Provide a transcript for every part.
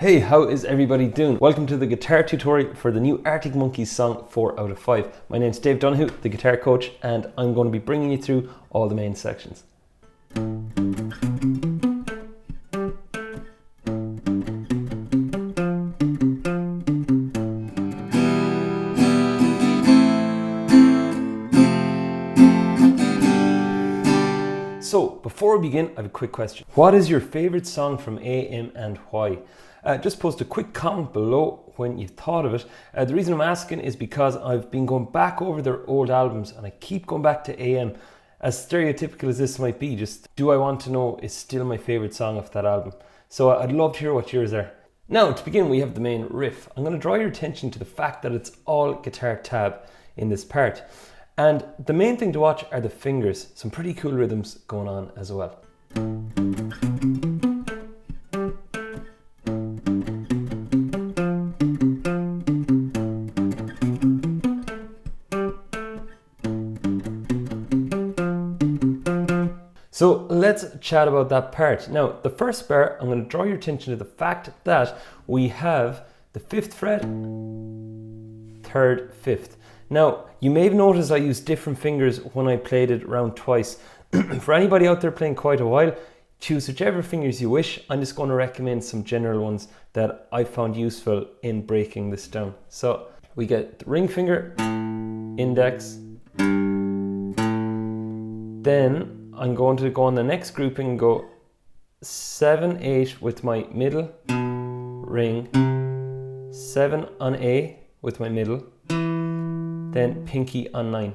Hey, how is everybody doing? Welcome to the guitar tutorial for the new Arctic Monkeys song 4 out of 5. My name's Dave Donoghue, the guitar coach, and I'm going to be bringing you through all the main sections. So, before we begin, I have a quick question. What is your favorite song from AM and why? Just post a quick comment below when you've thought of it. The reason I'm asking is because I've been going back over their old albums and I keep going back to AM. As stereotypical as this might be, just Do I Want to Know is still my favorite song off that album. So I'd love to hear what yours are. Now, to begin, we have the main riff. I'm going to draw your attention to the fact that it's all guitar tab in this part. And the main thing to watch are the fingers. Some pretty cool rhythms going on as well. So let's chat about that part. Now, the first bar, I'm going to draw your attention to the fact that we have the 5th fret, 3rd, 5th. Now, you may have noticed I used different fingers when I played it around twice. For anybody out there playing quite a while, choose whichever fingers you wish. I'm just going to recommend some general ones that I found useful in breaking this down. So we get the ring finger, index, then I'm going to go on the next grouping and go 7, 8 with my middle, ring, 7 on A with my middle, then pinky on 9.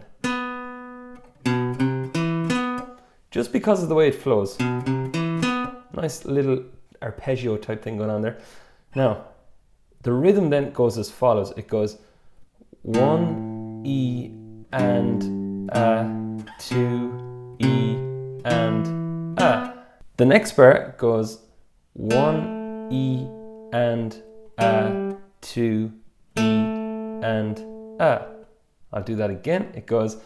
Just because of the way it flows. Nice little arpeggio type thing going on there. Now, the rhythm then goes as follows. It goes 1, E, and A, 2, E, and A. The next bar goes 1, E, and A, 2, E, and A. I'll do that again. It goes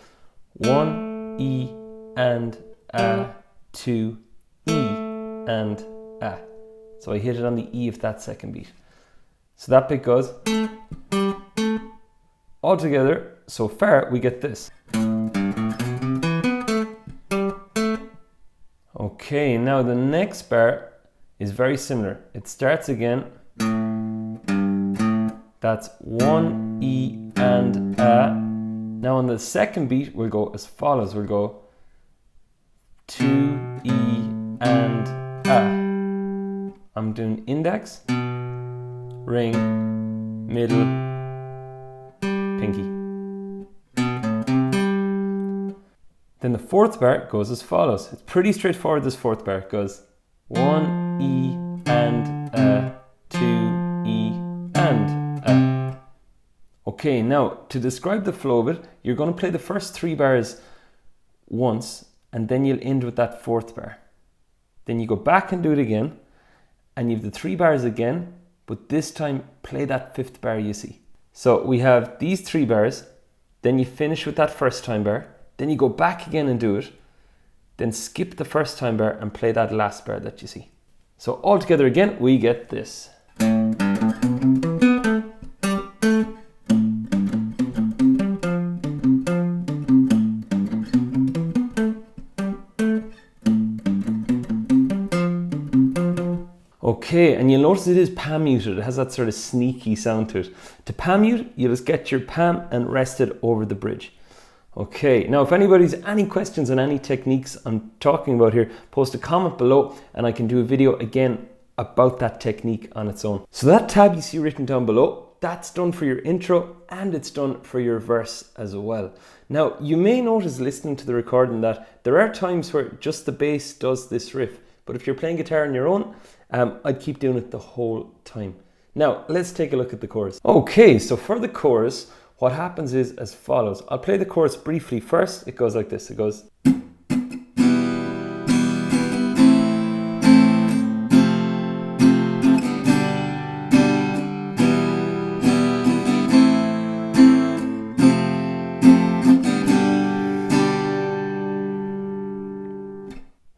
1, E, and A, 2, E, and A. So I hit it on the E of that second beat. So that bit goes all together. So far we get this. Okay, now the next bar is very similar. It starts again. That's 1, E, and A. Now on the second beat, we'll go as follows. We'll go 2, E, and A. I'm doing index, ring, middle, pinky. Then the 4th bar goes as follows. It's pretty straightforward, this 4th bar. It goes 1, E, and A, 2, E, and A. Okay, now to describe the flow of it, you're going to play the first 3 bars once and then you'll end with that 4th bar. Then you go back and do it again and you have the 3 bars again, but this time play that 5th bar you see. So we have these 3 bars, then you finish with that first time bar, then you go back again and do it, then skip the first time bar and play that last bar that you see. So all together again, we get this. Okay, and you'll notice it is palm muted. It has that sort of sneaky sound to it. To palm mute, you just get your palm and rest it over the bridge. Okay, now if anybody's any questions on any techniques I'm talking about here, post a comment below and I can do a video again about that technique on its own. So that tab you see written down below, that's done for your intro and it's done for your verse as well. Now, you may notice listening to the recording that there are times where just the bass does this riff, but if you're playing guitar on your own, I'd keep doing it the whole time. Now, let's take a look at the chorus. Okay, so for the chorus, what happens is as follows. I'll play the chorus briefly first. It goes like this. It goes.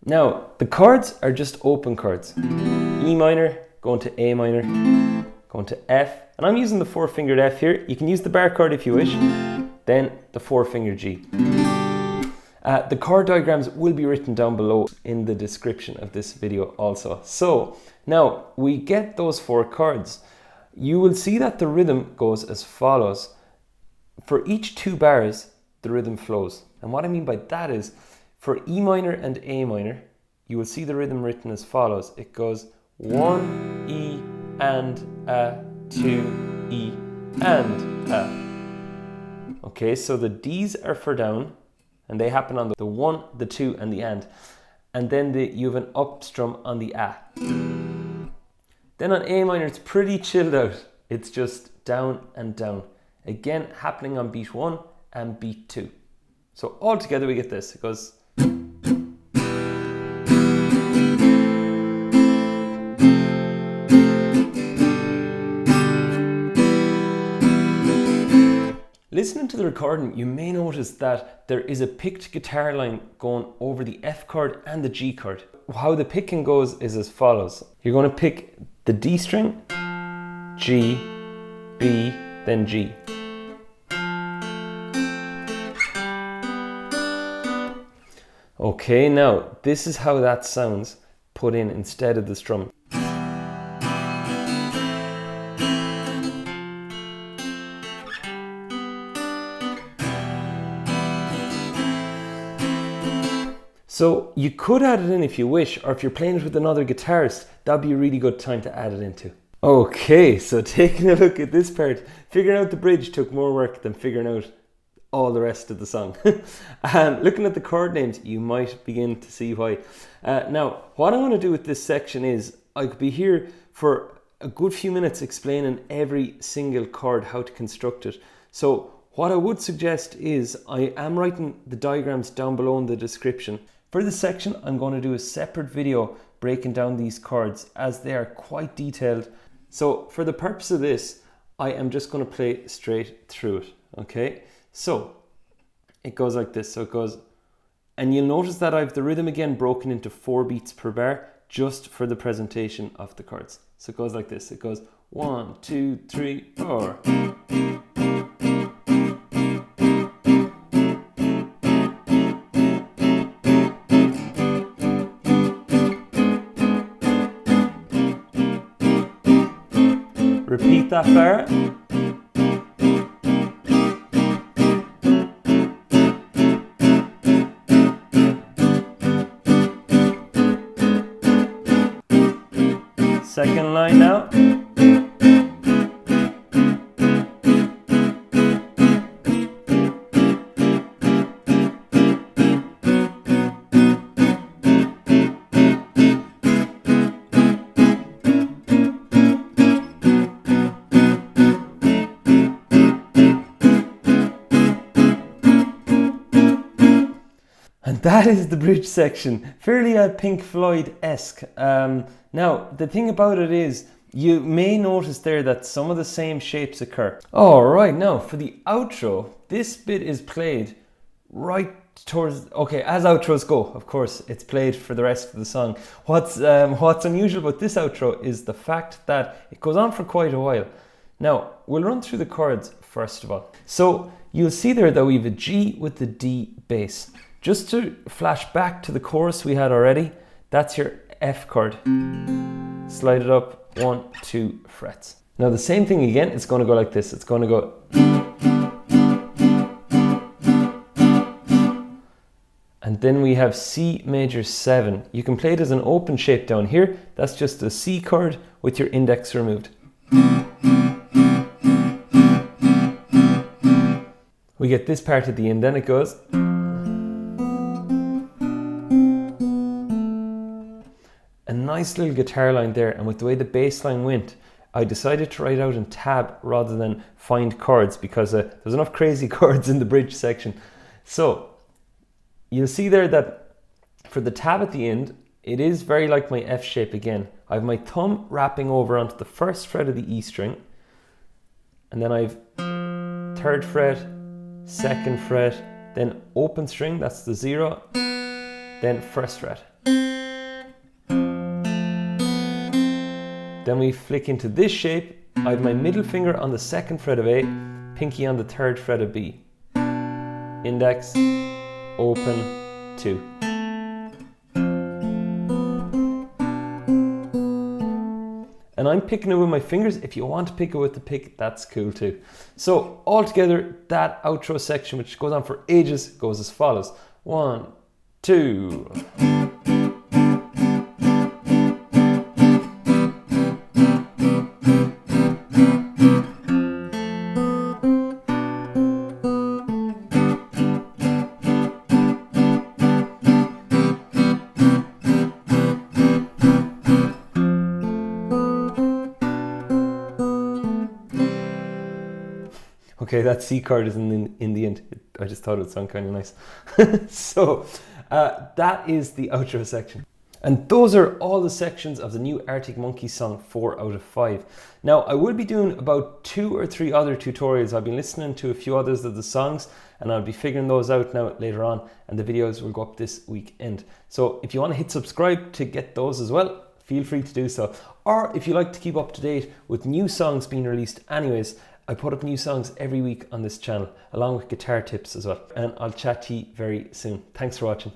Now, the chords are just open chords. E minor going to A minor, going to F, and I'm using the 4-fingered F here. You can use the bar chord if you wish, then the 4-fingered G. The chord diagrams will be written down below in the description of this video also. So now we get those 4 chords. You will see that the rhythm goes as follows. For each 2 bars, the rhythm flows. And what I mean by that is, for E minor and A minor, you will see the rhythm written as follows. It goes 1, E, and A, 2, E, and A. Okay, so the D's are for down, and they happen on the 1, the 2, and the and. And then you have an up strum on the A. Then on A minor, it's pretty chilled out. It's just down and down. Again, happening on beat 1 and beat 2. So all together we get this. It goes. Listening to the recording, you may notice that there is a picked guitar line going over the F chord and the G chord. How the picking goes is as follows. You're going to pick the D string, G, B, then G. Okay, now this is how that sounds put in instead of the strum. So you could add it in if you wish, or if you're playing it with another guitarist, that'd be a really good time to add it into. Okay, so taking a look at this part, figuring out the bridge took more work than figuring out all the rest of the song. Looking at the chord names, you might begin to see why. Now, what I'm going to do with this section is, I could be here for a good few minutes explaining every single chord, how to construct it. So what I would suggest is, I am writing the diagrams down below in the description. For this section, I'm going to do a separate video breaking down these chords, as they are quite detailed. So for the purpose of this, I am just going to play straight through it, okay? So it goes like this. So it goes, and you'll notice that I have the rhythm again broken into 4 beats per bar, just for the presentation of the chords. So it goes like this. It goes 1, 2, 3, 4. Repeat that bar. Second line now. And that is the bridge section, fairly Pink Floyd-esque. Now, the thing about it is, you may notice there that some of the same shapes occur. All right, now for the outro, this bit is played right towards, okay, as outros go, of course, it's played for the rest of the song. What's unusual about this outro is the fact that it goes on for quite a while. Now, we'll run through the chords first of all. So you'll see there that we have a G with the D bass. Just to flash back to the chorus we had already, that's your F chord. Slide it up 1, 2 frets. Now the same thing again, it's going to go like this. It's going to go. And then we have C major 7. You can play it as an open shape down here. That's just a C chord with your index removed. We get this part at the end, then it goes. A nice little guitar line there, and with the way the bass line went, I decided to write out in tab rather than find chords, because there's enough crazy chords in the bridge section. So you'll see there that for the tab at the end, it is very like my F shape again. I have my thumb wrapping over onto the first fret of the E string, and then I've 3rd fret, 2nd fret, then open string, that's the 0, then 1st fret. Then we flick into this shape. I have my middle finger on the 2nd fret of A, pinky on the 3rd fret of B. Index, open, 2. And I'm picking it with my fingers. If you want to pick it with the pick, that's cool too. So altogether, that outro section, which goes on for ages, goes as follows. 1, 2. Okay, that C chord is in the end. I just thought it would sound kind of nice. So that is the outro section. And those are all the sections of the new Arctic Monkeys song 4 out of 5. Now, I will be doing about 2 or 3 other tutorials. I've been listening to a few others of the songs and I'll be figuring those out now later on, and the videos will go up this weekend. So if you want to hit subscribe to get those as well, feel free to do so. Or if you like to keep up to date with new songs being released anyways, I put up new songs every week on this channel, along with guitar tips as well. And I'll chat to you very soon. Thanks for watching.